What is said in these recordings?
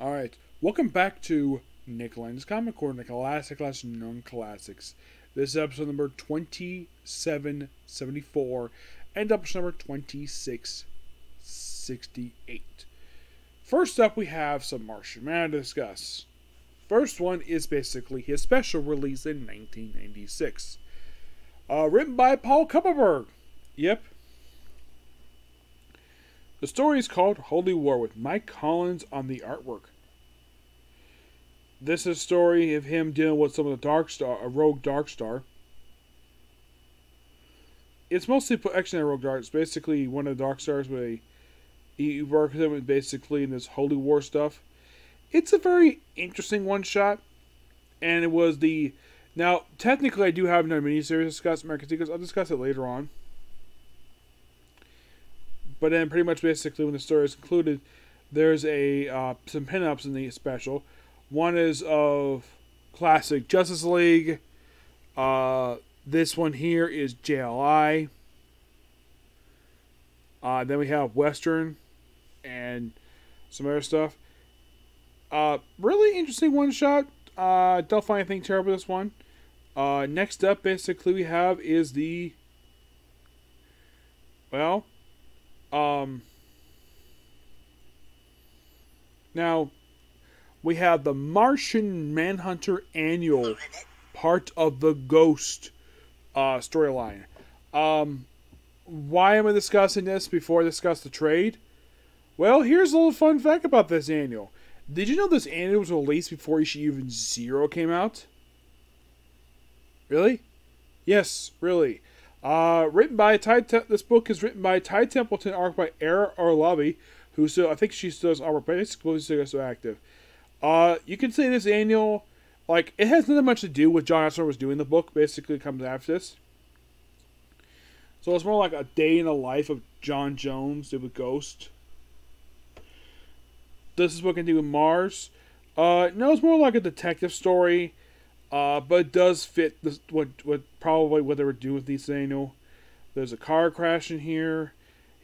Alright, welcome back to Nick Lenz Comic Corner, Classic / Non-Classics. This is episode number 2774 and episode number 2668. First up, we have some Martian Manhunter to discuss. First one is basically his special release in 1996. Written by Paul Kupperberg. Yep. The story is called Holy War with Mike Collins on the artwork. This is a story of him dealing with some of the a rogue Dark Star. It's mostly actually a rogue Dark. It's basically one of the Dark Stars where he works with him basically in this Holy War stuff. It's a very interesting one shot, and it was the now technically I do have another miniseries to discuss American Secrets. I'll discuss it later on. But then pretty much basically when the story is concluded, there's some pinups in the special. One is of classic Justice League. This one here is JLI. Then we have Western and some other stuff. Really interesting one shot. Don't find anything terrible with this one. Next up, basically, we have is the now we have the Martian Manhunter Annual, part of the Ghost storyline. Why am I discussing this before I discuss the trade? Well, here's a little fun fact about this annual. Did you know this annual was released before Issue Even Zero came out? Really? Yes, really. Written by this book is written by Ty Templeton, art by Era Orlovi, who still, I think she still does artwork, but it's still active. You can say this annual, like, it has nothing much to do with John Astor was doing the book. Basically, it comes after this. So it's more like a day in the life of John Jones did with Ghost. Does this book anything with Mars? No, it's more like a detective story. But it does fit what probably what they were doing with these annual. There's a car crash in here.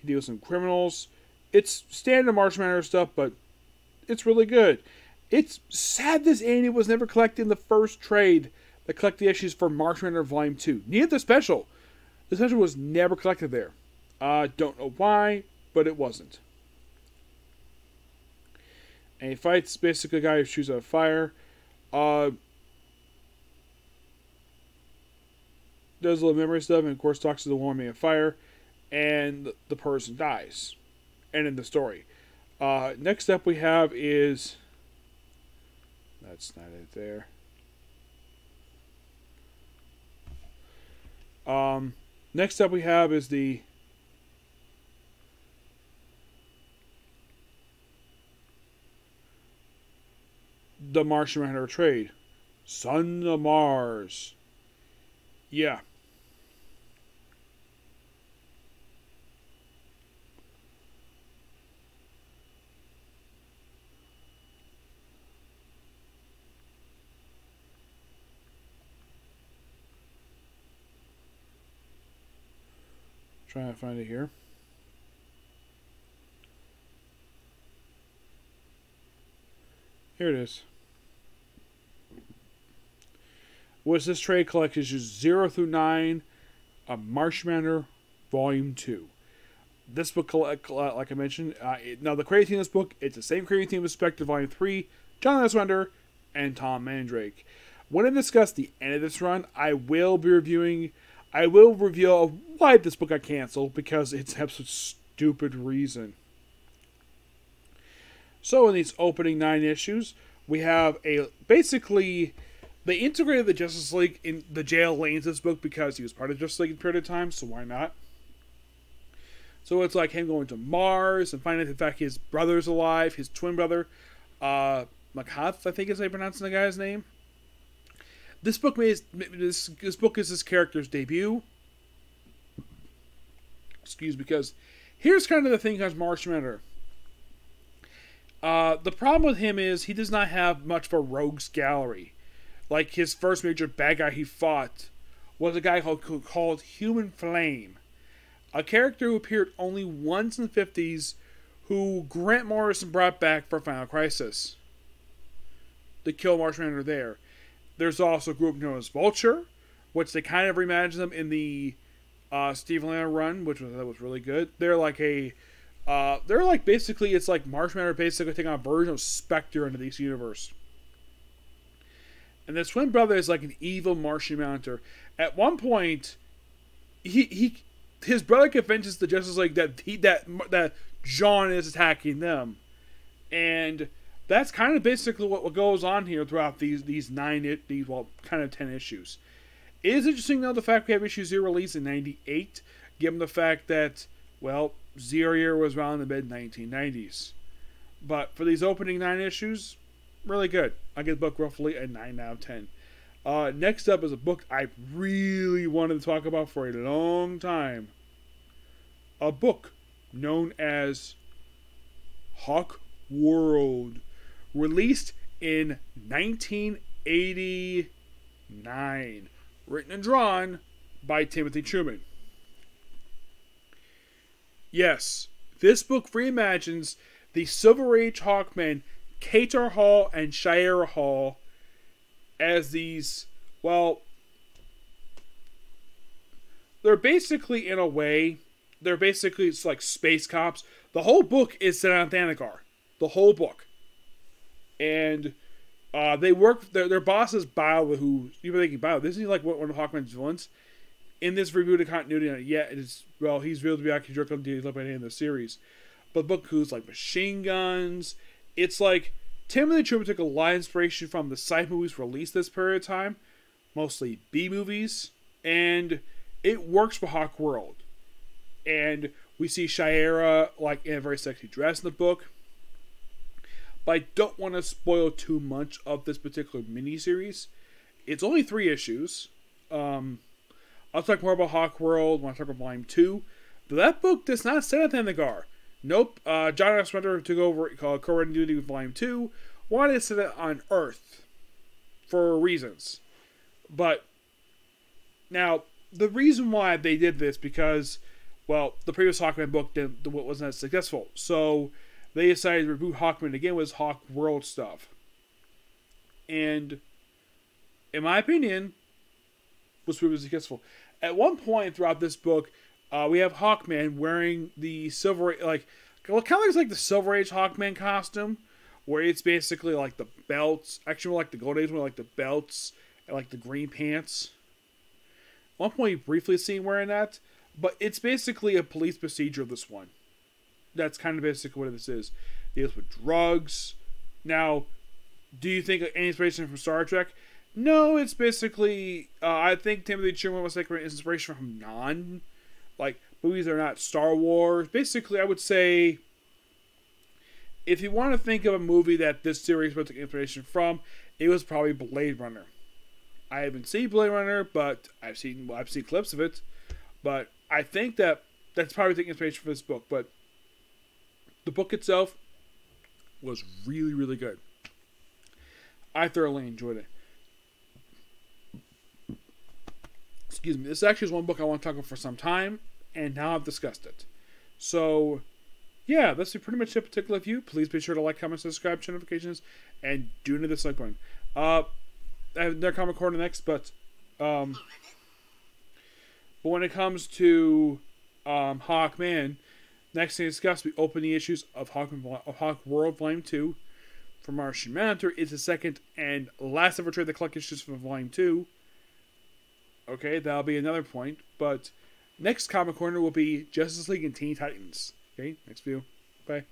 He deals with some criminals. It's standard Martian Manhunter stuff, but it's really good. It's sad this annual was never collected in the first trade that collected the issues for Martian Manhunter Volume 2. Neither the special. The special was never collected there. Don't know why, but it wasn't. And he fights basically a guy who shoots out fire. Does a little memory stuff, and of course talks to the woman making fire, and the person dies. End of the story. Next up we have is... That's not it there. Next up we have is the... The Martian Manhunter trade. Son of Mars. Yeah. Trying to find it here. Here it is. Was this trade collects issues 0 through 9 of Martian Manhunter Volume 2. This book, like I mentioned, now the creative team in this book, it's the same creative team as Spectre Volume 3, John Aswender, and Tom Mandrake. When I discuss the end of this run, I will reveal why this book got canceled, because it's an absolute stupid reason. So in these opening 9 issues, we have basically... They integrated the Justice League in the jail lanes this book because he was part of Justice League in a period of time, so why not? So it's like him going to Mars and finding out, in fact, his brother's alive, his twin brother, Makath, I think is how you pronounce the guy's name. This book this book is his character's debut. Because here's kind of the thing as Martian Manhunter. The problem with him is he does not have much of a rogues gallery. Like, his first major bad guy he fought was a guy called Human Flame. A character who appeared only once in the 50s, who Grant Morrison brought back for Final Crisis. to kill Martian Manhunter there. There's also a group known as Vulture, which they kind of reimagined them in the Steve Lana run, which was really good. They're like basically, it's like Martian Manhunter basically taking on a version of Spectre into this universe. And the twin brother is like an evil Martian Manhunter. At one point, his brother convinces the Justice League that John is attacking them, and that's kind of basically what goes on here throughout these kind of 10 issues. It is interesting though the fact we have issue 0 released in '98, given the fact that Zero Year was around in the mid 1990s. But for these opening 9 issues, really good. I give the book roughly a 9 out of 10. Next up is a book I really wanted to talk about for a long time. A book known as Hawkworld, released in 1989, written and drawn by Timothy Truman. Yes, this book reimagines the Silver Age Hawkmen, Katar Hall and Shira Hall, as these, they're basically, in a way, it's like space cops. The whole book is set on Thanagar. The whole book. And they work, their boss is Bio, who, even thinking Bio, this is like one of Hawkman's villains. In this rebooted continuity, he's revealed to be actually directly dealing by the end of the series. But the book includes like machine guns. It's like Timothy Truman took a lot of inspiration from the sci-fi movies released this period of time, mostly B movies, and it works for Hawkworld. And we see Shira like in a very sexy dress in the book. But I don't want to spoil too much of this particular miniseries. It's only 3 issues. I'll talk more about Hawkworld when I talk about Volume 2. But that book does not set at Thanagar. Nope. John S. Winter took over co-writing duty with Volume 2. Wanted to set it on Earth. For reasons. But, now, the reason why they did this, because, the previous Hawkman book wasn't as successful. So, they decided to reboot Hawkman again with Hawkworld stuff. And, in my opinion, was really successful. At one point throughout this book, we have Hawkman wearing the silver, kind of looks like the Silver Age Hawkman costume, where it's basically like the belts, actually more like the Gold Age one, like the belts and like the green pants. At one point, you briefly see him wearing that, but it's basically a police procedure of this one. That's kind of basically what this is. It deals with drugs. Now, do you think any inspiration from Star Trek? No, it's basically, I think Timothy Truman was taking inspiration from movies that are not Star Wars. Basically, I would say, if you want to think of a movie that this series was taking inspiration from, it was probably Blade Runner. I haven't seen Blade Runner, but I've seen clips of it. But I think that's probably taking inspiration from this book. But the book itself was really, really good. I thoroughly enjoyed it. Excuse me. This actually is one book I want to talk about for some time, and now I've discussed it. So, yeah, that's pretty much a particular view. Please be sure to like, comment, subscribe, turn notifications, and do the dislike button. I have another comic corner next, but when it comes to Hawkman, next thing to discuss, we open the issues of Hawkworld Volume 2 for Martian Manhunter. It's the second and last ever trade that collect issues for Volume 2. Okay, that'll be another point. But next comic corner will be Justice League and Teen Titans. Okay, next view. Bye.